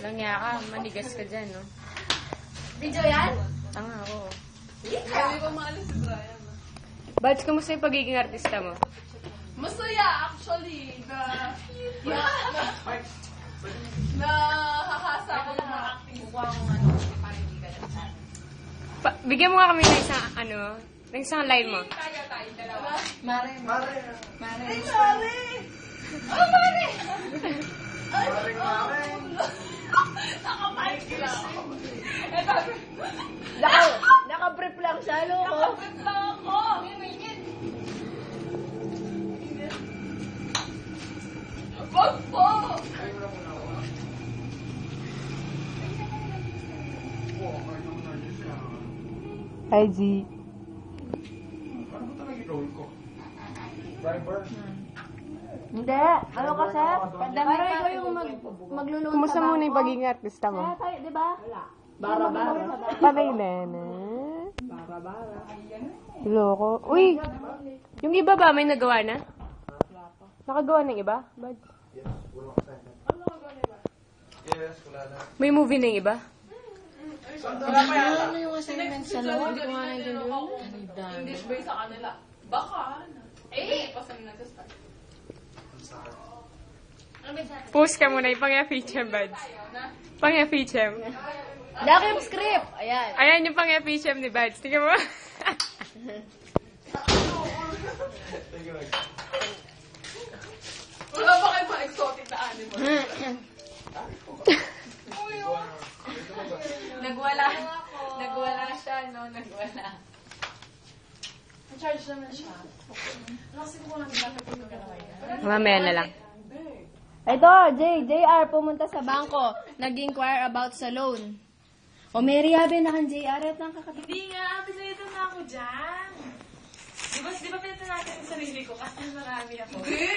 Langya ka, manigas ka dyan, no? Video yan? Tanga ako. Sabi ko maalis si Brian. Bads, kamusta yung pagiging artista mo? Masaya, actually. Nahahasa ako ng mga acting. Bigyan mo nga kami ng isang, ng isang line mo. Kaya tayo, dalawa. Mare. Ay, Mare! Oh, Mare! Ay, Mare! Nakapalit sila ako. Naka-brief lang siya, loko. Nakapalit lang ako. Wag po! Hi, G. Ano ba talaga i-roll ko? Driver? Hindi. Ano kasi? Para ikaw yung maglulunod. Kumusta muna yung pagiging artista mo? Kaya tayo, di ba? Bara-bara. Panay na na. Loko. Uy! Yung iba ba, may nagawa na? Nakagawa ng iba? Bad. Yes, wala na. May movie na yung iba? Ano yung assignment sa loob? Hindi ko nga naintindihan. English ba yung sa kanila? Baka. Pasan na sa start. Post ka muna, ipang-feature, Bads. Pang-feature. Laki yung script. Ayan. Ayan yung pang-feature ni Bads. Tingnan mo. Wala ba kayo mga exotic na animal? Nagwala. Nagwala siya, no? Nagwala. Na-charge naman siya. Kasi ko lang dapat yung gano'n. Mamaya na lang. Ito, JR pumunta sa bangko. Nag-inquire about sa loan. O, may riyabe na kang JR at nang kakatabi. Hindi nga, pinalito na ako dyan. Di ba pinalito natin yung sarili ko kasi marami ako. Hindi,